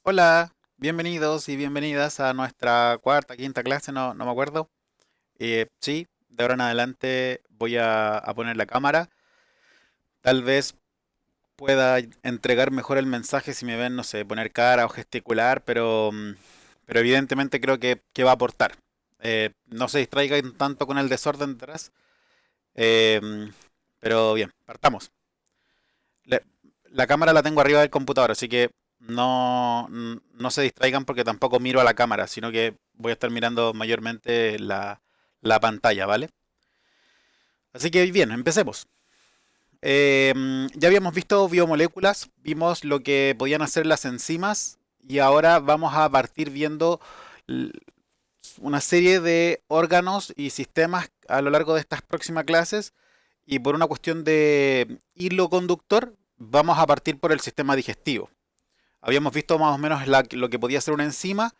Hola, bienvenidos y bienvenidas a nuestra cuarta, quinta clase, no me acuerdo. Sí, de ahora en adelante voy a poner la cámara. Tal vez pueda entregar mejor el mensaje si me ven, no sé, poner cara o gesticular, pero evidentemente creo que va a aportar. No se distraigan tanto con el desorden detrás, eh, pero bien, partamos. Le- la cámara la tengo arriba del computador, así que no se distraigan porque tampoco miro a la cámara, sino que voy a estar mirando mayormente la pantalla, ¿vale? Así que bien, empecemos. Ya habíamos visto biomoléculas, vimos lo que podían hacer las enzimas y ahora vamos a partir viendo l- una serie de órganos y sistemas a lo largo de estas próximas clases y por una cuestión de hilo conductor vamos a partir por el sistema digestivo. Habíamos visto más o menos lo que podía ser una enzima,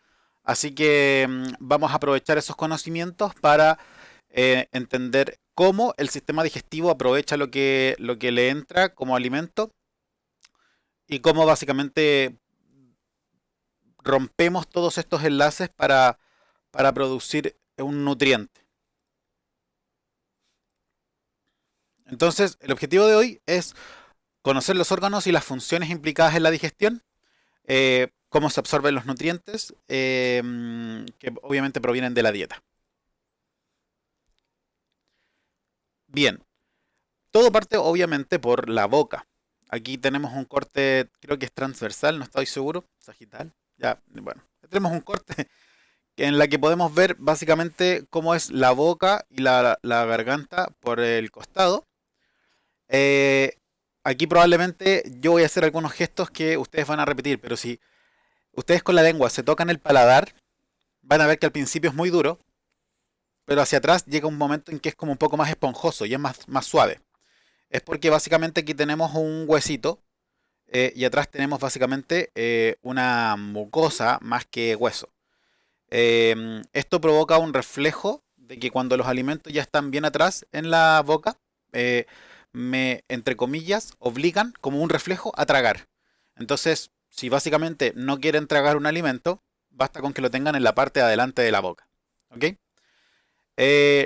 así que vamos a aprovechar esos conocimientos para entender cómo el sistema digestivo aprovecha lo que le entra como alimento y cómo básicamente rompemos todos estos enlaces para producir un nutriente. Entonces, el objetivo de hoy es conocer los órganos y las funciones implicadas en la digestión, cómo se absorben los nutrientes, que obviamente provienen de la dieta. Bien, todo parte obviamente por la boca. Aquí tenemos un corte, creo que es transversal, no estoy seguro, sagital. Ya, bueno, tenemos un corte en la que podemos ver básicamente cómo es la boca y la garganta por el costado. Eh, Aquí probablemente yo voy a hacer algunos gestos que ustedes van a repetir, pero si ustedes con la lengua se tocan el paladar, van a ver que al principio es muy duro, pero hacia atrás llega un momento en que es como un poco más esponjoso y es más suave. Es porque básicamente aquí tenemos un huesito y atrás tenemos básicamente una mucosa más que hueso. Esto provoca un reflejo de que cuando los alimentos ya están bien atrás en la boca, eh, entre comillas, obligan como un reflejo a tragar. Entonces, si básicamente no quieren tragar un alimento, basta con que lo tengan en la parte de adelante de la boca. ¿Ok?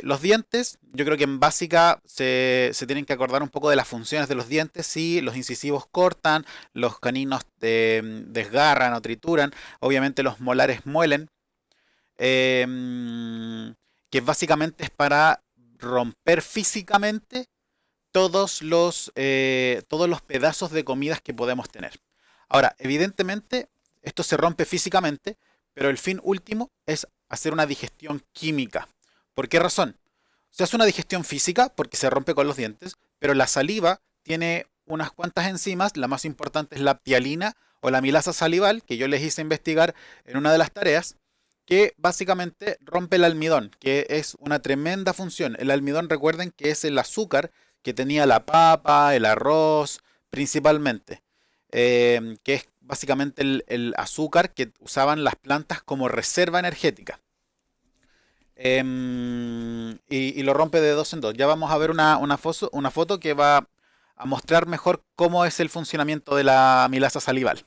Los dientes, yo creo que en básica se tienen que acordar un poco de las funciones de los dientes. Sí, los incisivos cortan, los caninos desgarran o trituran, obviamente los molares muelen, eh, que básicamente es para romper físicamente todos los pedazos de comidas que podemos tener. Ahora, evidentemente, esto se rompe físicamente, pero el fin último es hacer una digestión química. ¿Por qué razón? Se hace una digestión física porque se rompe con los dientes, pero la saliva tiene unas cuantas enzimas, la más importante es la ptialina o la milasa salival, que yo les hice investigar en una de las tareas, que básicamente rompe el almidón, que es una tremenda función. El almidón, recuerden que es el azúcar que tenía la papa, el arroz, principalmente, que es básicamente el azúcar que usaban las plantas como reserva energética. Y lo rompe de dos en dos. Ya vamos a ver una foto que va a mostrar mejor cómo es el funcionamiento de la milasa salival.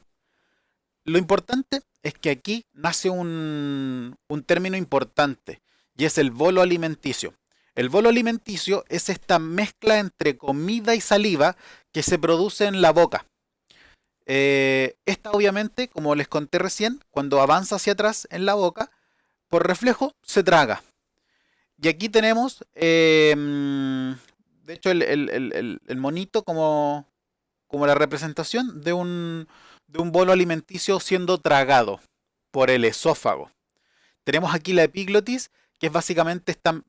Lo importante es que aquí nace un término importante y es el bolo alimenticio. El bolo alimenticio es esta mezcla entre comida y saliva que se produce en la boca. Esta obviamente, como les conté recién, cuando avanza hacia atrás en la boca, por reflejo se traga. Y aquí tenemos, de hecho, el monito como la representación de un bolo alimenticio siendo tragado por el esófago. Tenemos aquí la epiglotis, que es básicamente esta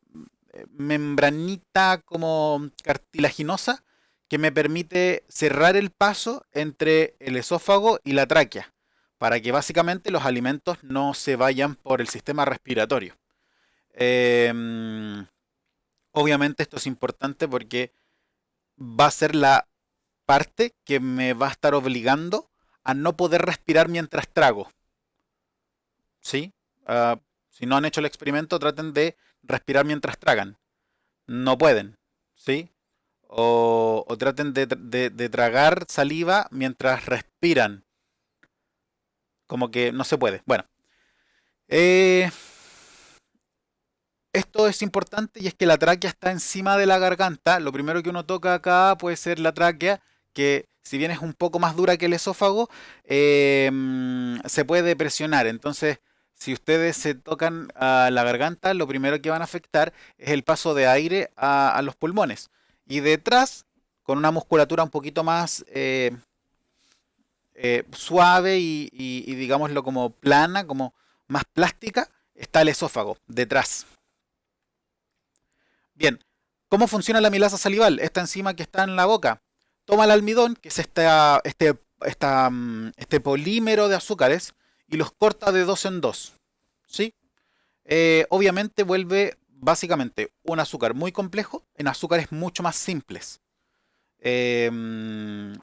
membranita como cartilaginosa que me permite cerrar el paso entre el esófago y la tráquea, para que básicamente los alimentos no se vayan por el sistema respiratorio. Eh, Obviamente esto es importante porque va a ser la parte que me va a estar obligando a no poder respirar mientras trago. ¿Sí? Si no han hecho el experimento, traten de respirar mientras tragan. No pueden. ¿Sí? O traten de tragar saliva mientras respiran. como que no se puede. Bueno, eh, esto es importante y es que la tráquea está encima de la garganta. Lo primero que uno toca acá puede ser la tráquea, que si bien es un poco más dura que el esófago, se puede presionar. Entonces, si ustedes se tocan a la garganta, lo primero que van a afectar es el paso de aire a los pulmones. Y detrás, con una musculatura un poquito más suave y digámoslo como plana, como más plástica, está el esófago detrás. Bien, ¿cómo funciona la milasa salival? Esta enzima que está en la boca. Toma el almidón, que es este polímero de azúcares, y los corta de dos en dos. ¿Sí? Obviamente vuelve básicamente un azúcar muy complejo en azúcares mucho más simples,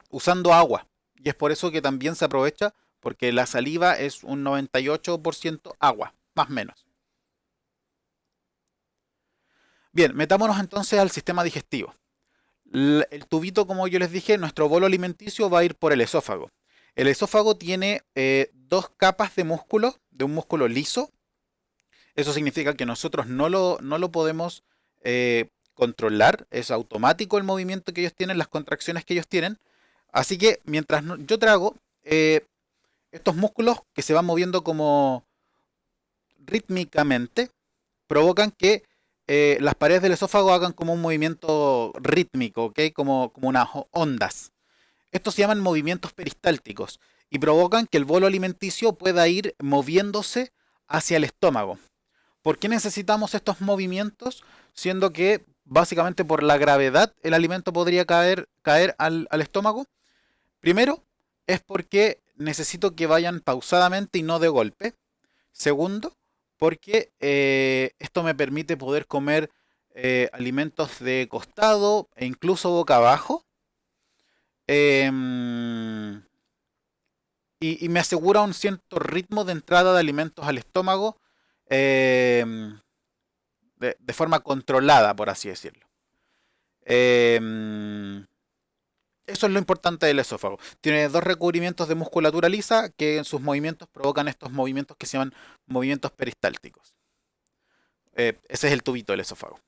usando agua. Y es por eso que también se aprovecha, porque la saliva es un 98% agua, más o menos. Bien, metámonos entonces al sistema digestivo. El tubito, como yo les dije, nuestro bolo alimenticio va a ir por el esófago. El esófago tiene dos capas de músculo, de un músculo liso. Eso significa que nosotros no lo podemos controlar. Es automático el movimiento que ellos tienen, las contracciones que ellos tienen. Así que mientras yo trago, estos músculos que se van moviendo como rítmicamente provocan que las paredes del esófago hagan como un movimiento rítmico, ¿ok? Como unas ondas. Estos se llaman movimientos peristálticos y provocan que el bolo alimenticio pueda ir moviéndose hacia el estómago. ¿Por qué necesitamos estos movimientos? Siendo que básicamente por la gravedad el alimento podría caer al estómago. Primero, es porque necesito que vayan pausadamente y no de golpe. Segundo, porque esto me permite poder comer alimentos de costado e incluso boca abajo. em, y me asegura un cierto ritmo de entrada de alimentos al estómago em, de forma controlada, por así decirlo. Em, Eso es lo importante del esófago. Tiene dos recubrimientos de musculatura lisa que en sus movimientos provocan estos movimientos que se llaman movimientos peristálticos. Ese es el tubito del esófago.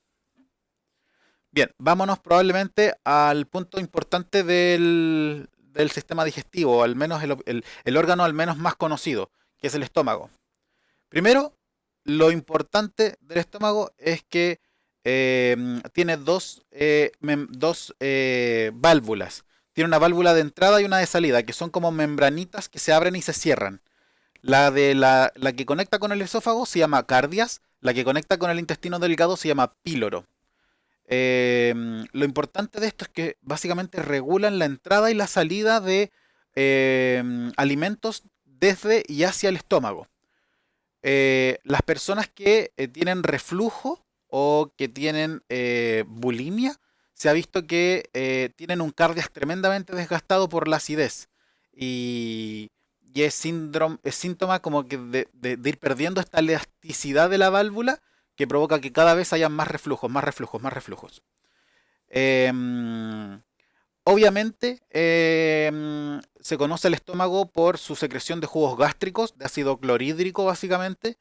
Bien, vámonos probablemente al punto importante del sistema digestivo, o al menos el órgano al menos más conocido, que es el estómago. Primero, lo importante del estómago es que tiene dos válvulas. Tiene una válvula de entrada y una de salida, que son como membranitas que se abren y se cierran. La que conecta con el esófago se llama cardias, la que conecta con el intestino delgado se llama píloro. Lo importante de esto es que básicamente regulan la entrada y la salida de alimentos desde y hacia el estómago. Las personas que tienen reflujo o que tienen bulimia, se ha visto que tienen un cardias tremendamente desgastado por la acidez. Y, y es síntoma como que de ir perdiendo esta elasticidad de la válvula que provoca que cada vez haya más reflujos, más reflujos, más reflujos. Em, Obviamente, se conoce el estómago por su secreción de jugos gástricos, de ácido clorhídrico básicamente,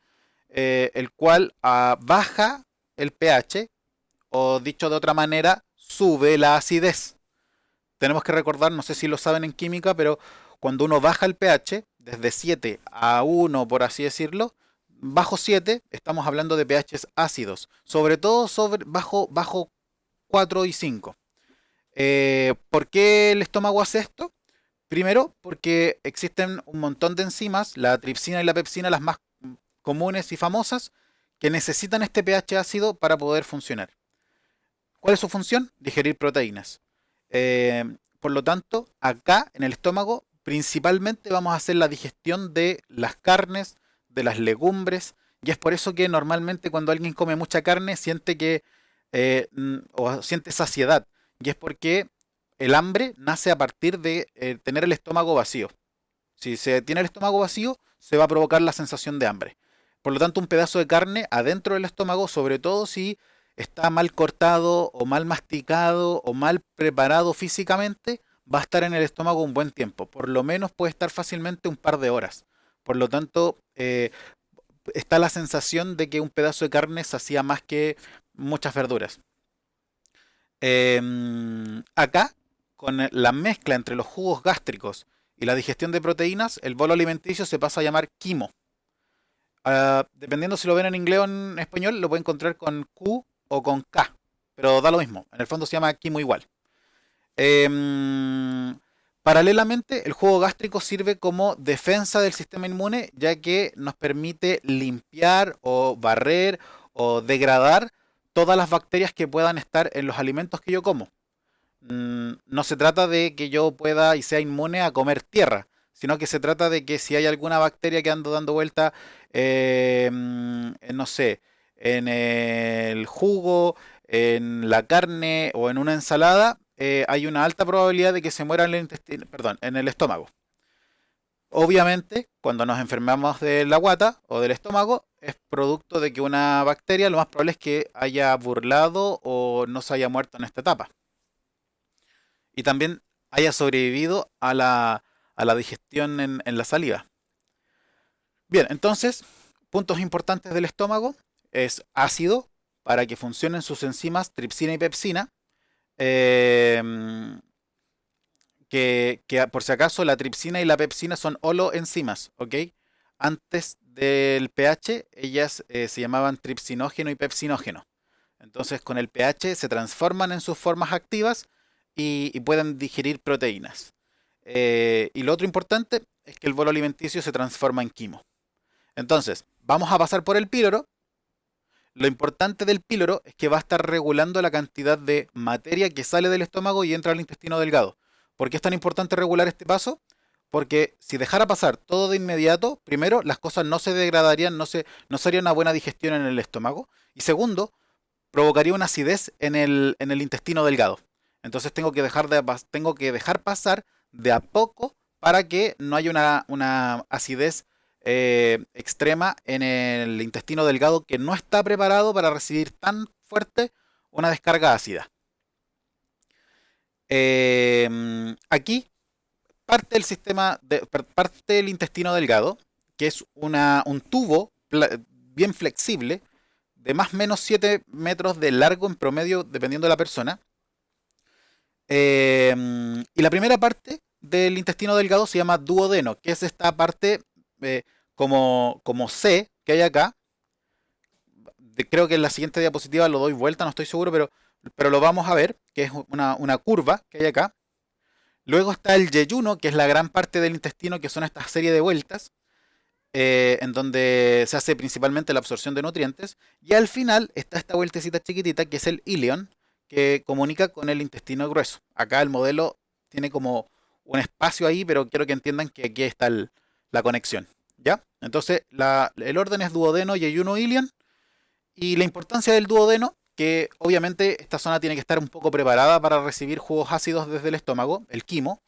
el cual baja el pH, o dicho de otra manera, sube la acidez. Tenemos que recordar, no sé si lo saben en química, pero cuando uno baja el pH, desde 7 a 1, por así decirlo, bajo 7 estamos hablando de pHs ácidos, sobre todo bajo 4 y 5. ¿Por qué el estómago hace esto? Primero, porque existen un montón de enzimas, la tripsina y la pepsina, las más comunes y famosas, que necesitan este pH ácido para poder funcionar. ¿Cuál es su función? Digerir proteínas. Eh, por lo tanto, acá en el estómago, principalmente vamos a hacer la digestión de las carnes, de las legumbres, y es por eso que normalmente cuando alguien come mucha carne siente o siente saciedad, y es porque el hambre nace a partir de tener el estómago vacío. Si se tiene el estómago vacío, se va a provocar la sensación de hambre. Por lo tanto, un pedazo de carne adentro del estómago, sobre todo si está mal cortado o mal masticado o mal preparado físicamente, va a estar en el estómago un buen tiempo. Por lo menos puede estar fácilmente un par de horas. Por lo tanto, está la sensación de que un pedazo de carne hacía más que muchas verduras. Acá, con la mezcla entre los jugos gástricos y la digestión de proteínas, el bolo alimenticio se pasa a llamar quimo. Dependiendo si lo ven en inglés o en español, lo pueden encontrar con Q o con K, pero da lo mismo. En el fondo se llama quimo igual. Em, Paralelamente, el jugo gástrico sirve como defensa del sistema inmune, ya que nos permite limpiar o barrer o degradar todas las bacterias que puedan estar en los alimentos que yo como. No se trata de que yo pueda y sea inmune a comer tierra, sino que se trata de que si hay alguna bacteria que ando dando vuelta, no sé, en el jugo, en la carne o en una ensalada, hay una alta probabilidad de que se muera en el intestino, perdón, en el estómago. Obviamente, cuando nos enfermamos de la guata o del estómago, es producto de que una bacteria lo más probable es que haya burlado o no se haya muerto en esta etapa. Y también haya sobrevivido a la digestión en la saliva. Bien, entonces, puntos importantes del estómago es ácido para que funcionen sus enzimas tripsina y pepsina. eh, que por si acaso la tripsina y la pepsina son holoenzimas, ¿ok? Antes del pH ellas se llamaban tripsinógeno y pepsinógeno. Entonces con el pH se transforman en sus formas activas y pueden digerir proteínas. Y lo otro importante es que el bolo alimenticio se transforma en quimo. Entonces, vamos a pasar por el píloro. Lo importante del píloro es que va a estar regulando la cantidad de materia que sale del estómago y entra al intestino delgado. ¿Por qué es tan importante regular este paso? Porque si dejara pasar todo de inmediato, primero, las cosas no se degradarían, no sería una buena digestión en el estómago. Y segundo, provocaría una acidez en el intestino delgado. Entonces tengo que dejar pasar de a poco para que no haya una acidez extrema en el intestino delgado que no está preparado para recibir tan fuerte una descarga ácida. Aquí parte del parte del intestino delgado, que es un tubo bien flexible, de más o menos 7 metros de largo en promedio, dependiendo de la persona. Y la primera parte del intestino delgado se llama duodeno, que es esta parte eh, como C que hay acá. Creo que en la siguiente diapositiva lo doy vuelta, no estoy seguro, pero lo vamos a ver, que es una curva que hay acá. Luego está el yeyuno, que es la gran parte del intestino, que son esta serie de vueltas, en donde se hace principalmente la absorción de nutrientes. Y al final está esta vueltecita chiquitita, que es el ilion, que comunica con el intestino grueso. Acá el modelo tiene como un espacio ahí, pero quiero que entiendan que aquí está la conexión. ¿Ya? Entonces, el orden es duodeno, yeyuno, ilion. Y la importancia del duodeno, que obviamente esta zona tiene que estar un poco preparada para recibir jugos ácidos desde el estómago, el quimo.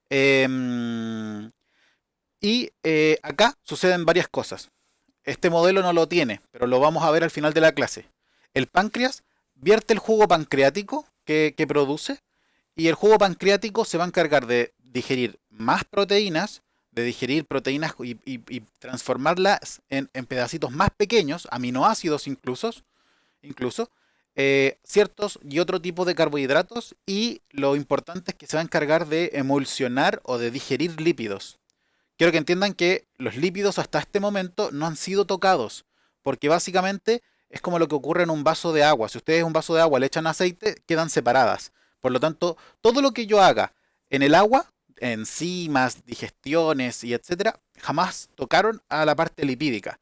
Em, Acá suceden varias cosas. Este modelo no lo tiene, pero lo vamos a ver al final de la clase. El páncreas vierte el jugo pancreático que produce y el jugo pancreático se va a encargar de digerir más proteínas, de digerir proteínas y transformarlas en pedacitos más pequeños, aminoácidos incluso ciertos y otro tipo de carbohidratos y lo importante es que se va a encargar de emulsionar o de digerir lípidos. Quiero que entiendan que los lípidos hasta este momento no han sido tocados, porque básicamente es como lo que ocurre en un vaso de agua. Si ustedes un vaso de agua le echan aceite, quedan separadas. Por lo tanto, todo lo que yo haga en el agua, enzimas, digestiones y etcétera, jamás tocaron a la parte lipídica.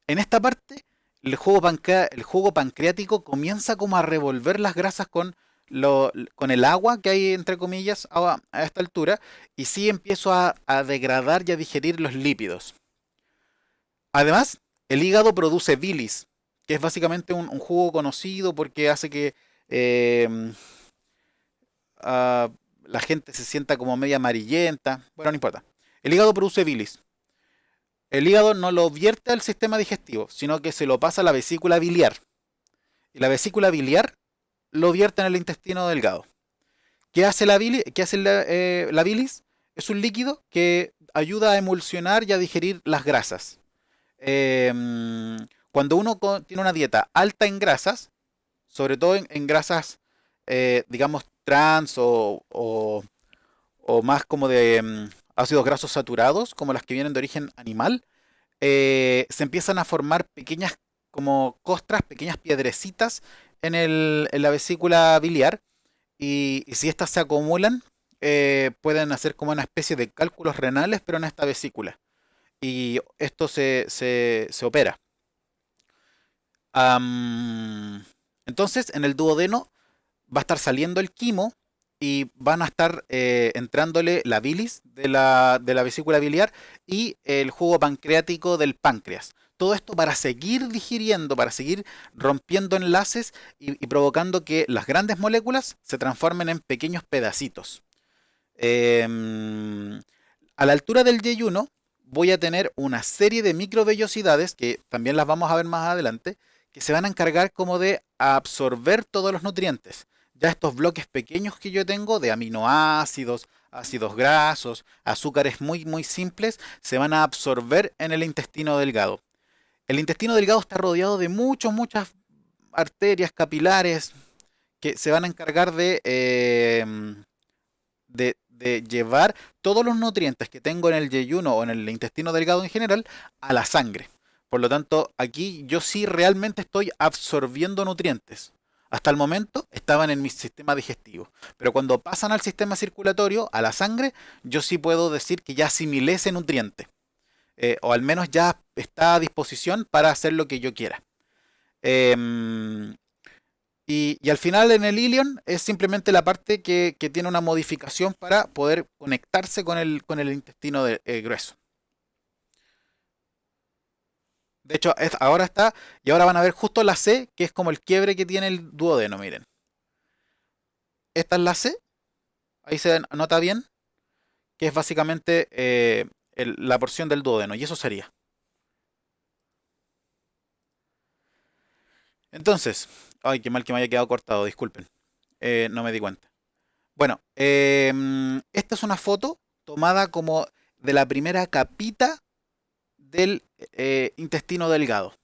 En esta parte, el jugo pancreático comienza como a revolver las grasas con el agua que hay, entre comillas, a esta altura, y sí empiezo a degradar y a digerir los lípidos. Además, el hígado produce bilis, que es básicamente un jugo conocido porque hace que eh, la gente se sienta como media amarillenta. Bueno, no importa. El hígado produce bilis. El hígado no lo vierte al sistema digestivo, sino que se lo pasa a la vesícula biliar. Y la vesícula biliar lo vierte en el intestino delgado. ¿Qué hace la bilis? Es un líquido que ayuda a emulsionar y a digerir las grasas. Cuando uno tiene una dieta alta en grasas, sobre todo en grasas, digamos, trans o más como de ácidos grasos saturados, como las que vienen de origen animal, se empiezan a formar pequeñas como costras, pequeñas piedrecitas en la vesícula biliar y si estas se acumulan, pueden hacer como una especie de cálculos renales, pero en esta vesícula. Y esto se opera. Am, entonces, en el duodeno va a estar saliendo el quimo y van a estar entrándole la bilis de la vesícula biliar y el jugo pancreático del páncreas. Todo esto para seguir digiriendo, para seguir rompiendo enlaces y provocando que las grandes moléculas se transformen en pequeños pedacitos. Em, a la altura del yeyuno voy a tener una serie de microvellosidades, que también las vamos a ver más adelante, que se van a encargar como de absorber todos los nutrientes. Ya estos bloques pequeños que yo tengo de aminoácidos, ácidos grasos, azúcares muy muy simples, se van a absorber en el intestino delgado. El intestino delgado está rodeado de muchas arterias capilares que se van a encargar de llevar todos los nutrientes que tengo en el yeyuno o en el intestino delgado en general a la sangre. Por lo tanto, aquí yo sí realmente estoy absorbiendo nutrientes. Hasta el momento estaban en mi sistema digestivo, pero cuando pasan al sistema circulatorio, a la sangre, yo sí puedo decir que ya asimilé ese nutriente, o al menos ya está a disposición para hacer lo que yo quiera. Em, y al final en el ilion es simplemente la parte que tiene una modificación para poder conectarse con el intestino grueso. De hecho, ahora está, y ahora van a ver justo la C, que es como el quiebre que tiene el duodeno, miren. Esta es la C, ahí se nota bien, que es básicamente la porción del duodeno, y eso sería. Entonces, ay, qué mal que me haya quedado cortado, disculpen, no me di cuenta. Bueno, esta es una foto tomada como de la primera capita del intestino delgado,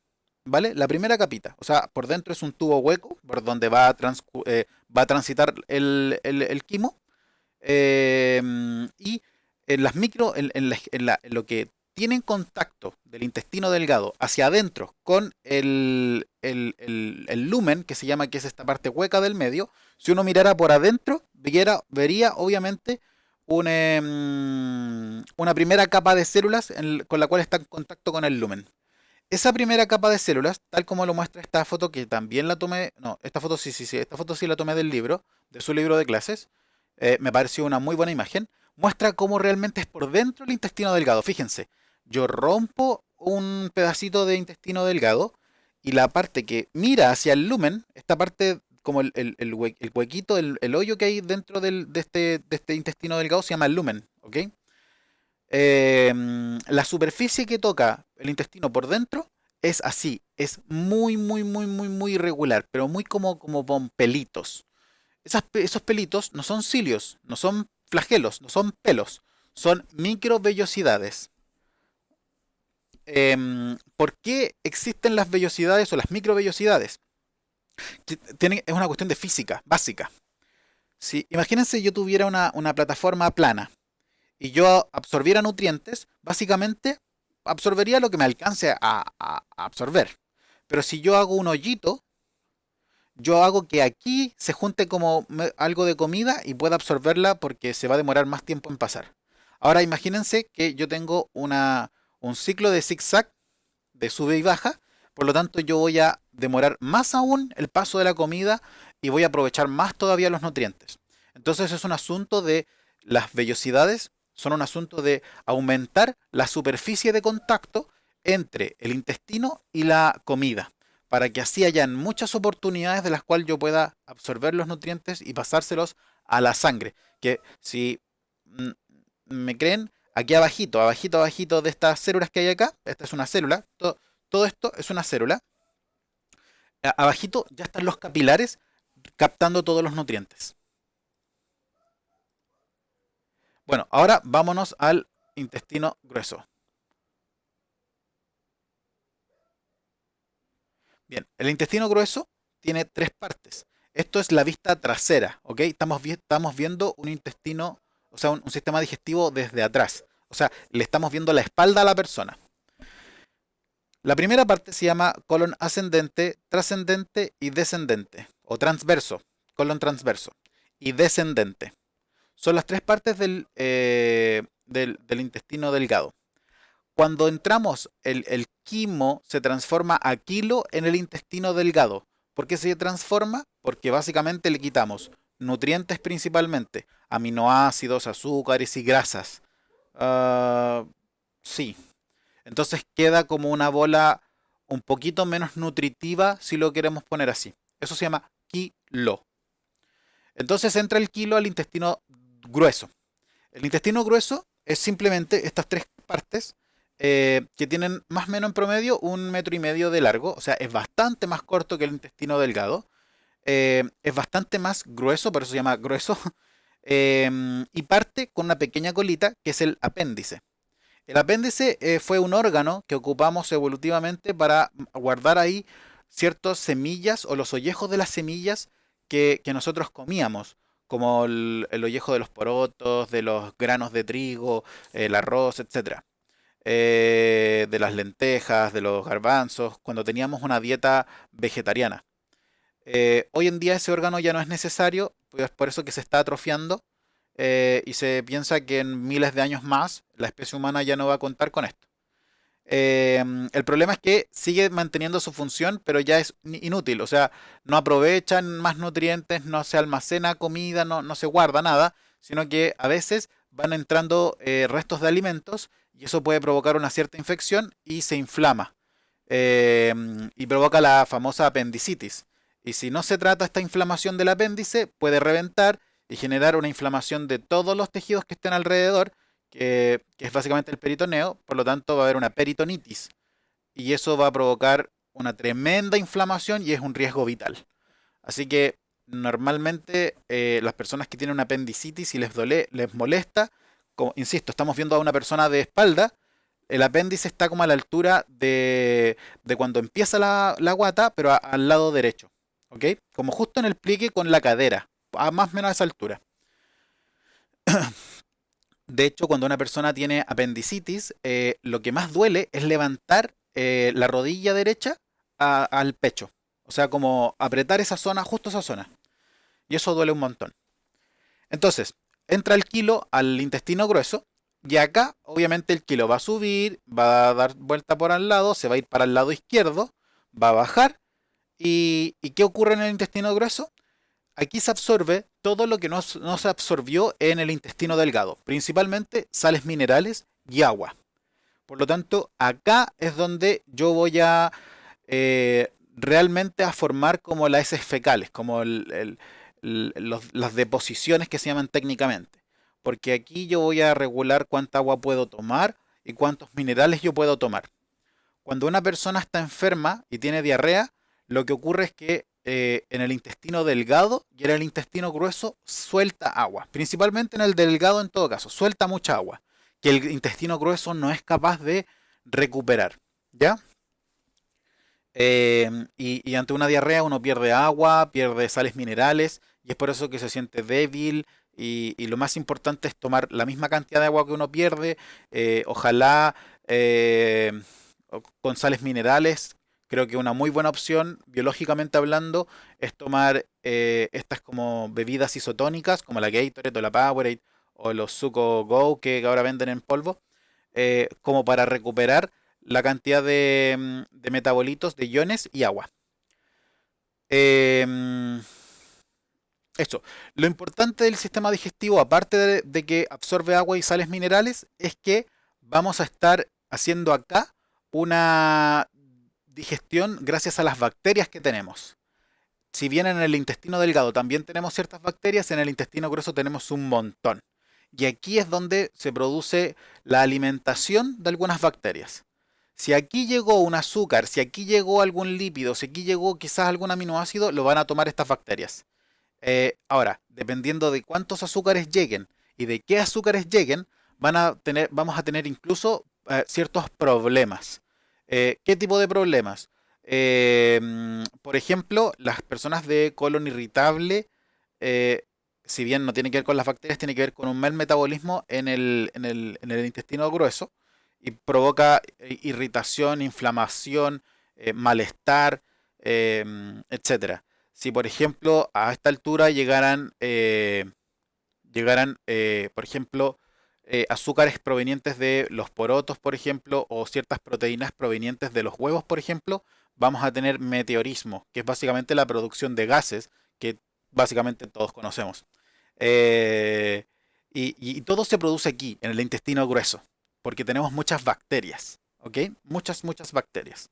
¿vale? La primera capita, o sea, por dentro es un tubo hueco por donde va a transitar el quimo y en las micro, en lo que tienen contacto del intestino delgado hacia adentro con el lumen, que se llama, que es esta parte hueca del medio, si uno mirara por adentro, vería obviamente una primera capa de células con la cual está en contacto con el lumen. Esa primera capa de células, tal como lo muestra esta foto, que también la tomé, no, esta foto sí, esta foto sí la tomé del libro, de su libro de clases, me pareció una muy buena imagen, muestra cómo realmente es por dentro el intestino delgado. Fíjense, yo rompo un pedacito de intestino delgado y la parte que mira hacia el lumen, esta parte como el huequito, el hoyo que hay dentro de este intestino delgado se llama el lumen, ¿ok? La superficie que toca el intestino por dentro es así, es muy irregular, pero muy como con pelitos. Esos pelitos no son cilios, no son flagelos, no son pelos, son microvellosidades. ¿Por qué existen las vellosidades o las microvellosidades? Es una cuestión de física básica. Si, imagínense yo tuviera una plataforma plana y yo absorbiera nutrientes, básicamente absorbería lo que me alcance a absorber. Pero si yo hago un hoyito, yo hago que aquí se junte como algo de comida y pueda absorberla porque se va a demorar más tiempo en pasar. Ahora imagínense que yo tengo un ciclo de zigzag de sube y baja, por lo tanto yo voy a demorar más aún el paso de la comida y voy a aprovechar más todavía los nutrientes. Entonces es un asunto de las vellosidades, son un asunto de aumentar la superficie de contacto entre el intestino y la comida, para que así hayan muchas oportunidades de las cuales yo pueda absorber los nutrientes y pasárselos a la sangre. Que si me creen, aquí abajito de estas células que hay acá, esta es una célula, todo esto es una célula. Abajito ya están los capilares captando todos los nutrientes. Bueno, ahora vámonos al intestino grueso. Bien, el intestino grueso tiene tres partes. Esto es la vista trasera, ¿ok? Estamos viendo un intestino, o sea, un sistema digestivo desde atrás. O sea, le estamos viendo la espalda a la persona. La primera parte se llama colon ascendente, trascendente y descendente, o transverso, colon transverso, y descendente. Son las tres partes del intestino delgado. Cuando entramos, el quimo se transforma a kilo en el intestino delgado. ¿Por qué se transforma? Porque básicamente le quitamos nutrientes principalmente, aminoácidos, azúcares y grasas. Ah, sí. Entonces queda como una bola un poquito menos nutritiva si lo queremos poner así. Eso se llama kilo. Entonces entra el kilo al intestino grueso. El intestino grueso es simplemente estas tres partes que tienen más o menos en promedio 1,5 metros de largo. O sea, es bastante más corto que el intestino delgado. Es bastante más grueso, por eso se llama grueso. Y parte con una pequeña colita que es el apéndice. El apéndice fue un órgano que ocupamos evolutivamente para guardar ahí ciertas semillas o los ollejos de las semillas que nosotros comíamos, como el ollejo de los porotos, de los granos de trigo, el arroz, etcétera. De las lentejas, de los garbanzos, cuando teníamos una dieta vegetariana. Hoy en día ese órgano ya no es necesario, pues por eso que se está atrofiando y se piensa que en miles de años más la especie humana ya no va a contar con esto. El problema es que sigue manteniendo su función, pero ya es inútil, o sea, no aprovechan más nutrientes, no se almacena comida, no se guarda nada, sino que a veces van entrando restos de alimentos y eso puede provocar una cierta infección y se inflama eh, y provoca la famosa apendicitis. Y si no se trata esta inflamación del apéndice, puede reventar y generar una inflamación de todos los tejidos que estén alrededor, que es básicamente el peritoneo, por lo tanto va a haber una peritonitis. Y eso va a provocar una tremenda inflamación y es un riesgo vital. Así que normalmente las personas que tienen una apendicitis y les molesta, como, insisto, estamos viendo a una persona de espalda, el apéndice está como a la altura de cuando empieza la guata, pero al lado derecho. ¿Ok? Como justo en el plique con la cadera, a más o menos a esa altura. De hecho, cuando una persona tiene apendicitis, lo que más duele es levantar la rodilla derecha al pecho. O sea, como apretar esa zona, justo esa zona. Y eso duele un montón. Entonces, entra el kilo al intestino grueso. Y acá, obviamente, el kilo va a subir, va a dar vuelta por al lado, se va a ir para el lado izquierdo, va a bajar. ¿Y qué ocurre en el intestino grueso? Aquí se absorbe todo lo que no se absorbió en el intestino delgado, principalmente sales minerales y agua. Por lo tanto, acá es donde yo voy a realmente a formar como las heces fecales, como las deposiciones que se llaman técnicamente. Porque aquí yo voy a regular cuánta agua puedo tomar y cuántos minerales yo puedo tomar. Cuando una persona está enferma y tiene diarrea, lo que ocurre es que en el intestino delgado y en el intestino grueso suelta agua. Principalmente en el delgado en todo caso, suelta mucha agua. Que el intestino grueso no es capaz de recuperar. ¿Ya? Y ante una diarrea uno pierde agua, pierde sales minerales y es por eso que se siente débil y lo más importante es tomar la misma cantidad de agua que uno pierde, ojalá eh, con sales minerales. Creo que una muy buena opción, biológicamente hablando, es tomar estas como bebidas isotónicas, como la Gatorade o la Powerade o los Suco Go que ahora venden en polvo, como para recuperar la cantidad de metabolitos, de iones y agua. Eh, Eso. Lo importante del sistema digestivo, aparte de que absorbe agua y sales minerales, es que vamos a estar haciendo acá una digestión gracias a las bacterias que tenemos. Si bien en el intestino delgado también tenemos ciertas bacterias, en el intestino grueso tenemos un montón. Y aquí es donde se produce la alimentación de algunas bacterias. Si aquí llegó un azúcar, si aquí llegó algún lípido, si aquí llegó quizás algún aminoácido, lo van a tomar estas bacterias. Ahora, dependiendo de cuántos azúcares lleguen y de qué azúcares lleguen, vamos a tener incluso ciertos problemas. ¿Qué tipo de problemas? Por ejemplo, las personas de colon irritable, eh, si bien no tiene que ver con las bacterias, tiene que ver con un mal metabolismo en el intestino grueso y provoca irritación, inflamación, malestar, etcétera. Si por ejemplo a esta altura llegaran, por ejemplo, azúcares provenientes de los porotos, por ejemplo, o ciertas proteínas provenientes de los huevos, por ejemplo, vamos a tener meteorismo, que es básicamente la producción de gases que básicamente todos conocemos. Eh, y todo se produce aquí, en el intestino grueso, porque tenemos muchas bacterias, ¿ok? Muchas bacterias.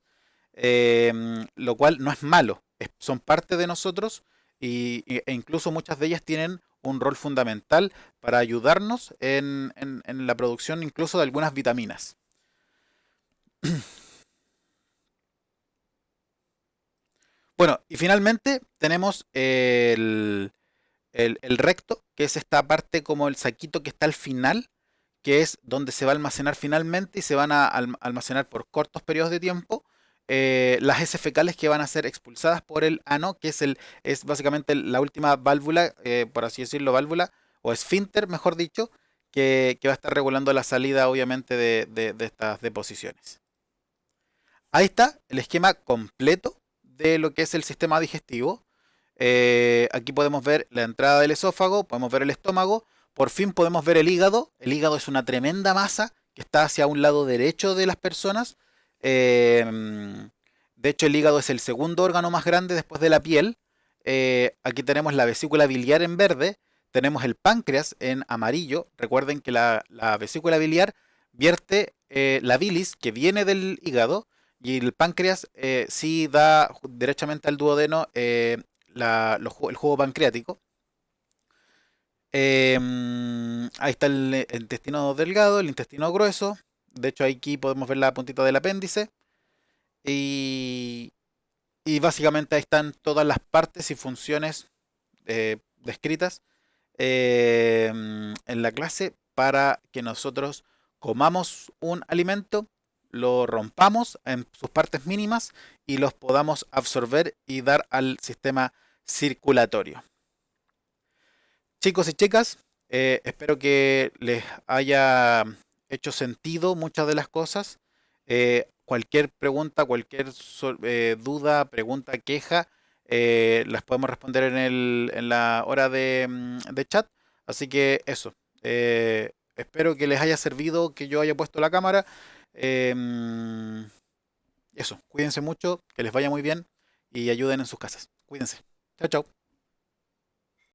Lo cual no es malo, son parte de nosotros e incluso muchas de ellas tienen un rol fundamental para ayudarnos en la producción incluso de algunas vitaminas. Bueno, y finalmente tenemos el recto, que es esta parte como el saquito que está al final, que es donde se va a almacenar finalmente y se van a almacenar por cortos periodos de tiempo las heces fecales que van a ser expulsadas por el ano, que es básicamente la última válvula, por así decirlo, válvula, o esfínter, mejor dicho, que va a estar regulando la salida, obviamente, de estas deposiciones. Ahí está el esquema completo de lo que es el sistema digestivo. Aquí podemos ver la entrada del esófago, podemos ver el estómago, por fin podemos ver el hígado. El hígado es una tremenda masa que está hacia un lado derecho de las personas. De hecho, el hígado es el segundo órgano más grande después de la piel. Aquí tenemos la vesícula biliar en verde, tenemos el páncreas en amarillo. Recuerden que la vesícula biliar vierte la bilis que viene del hígado y el páncreas sí da derechamente al duodeno el jugo pancreático. Ahí está el intestino delgado, el intestino grueso. De hecho, aquí podemos ver la puntita del apéndice. Y, y básicamente ahí están todas las partes y funciones descritas en la clase para que nosotros comamos un alimento, lo rompamos en sus partes mínimas y los podamos absorber y dar al sistema circulatorio. Chicos y chicas, espero que les haya hecho sentido muchas de las cosas. Cualquier pregunta, cualquier duda, pregunta, queja, las podemos responder en la hora de chat. Así que eso. Espero que les haya servido que yo haya puesto la cámara. Eso, cuídense mucho, que les vaya muy bien y ayuden en sus casas. Cuídense. Chao, chao.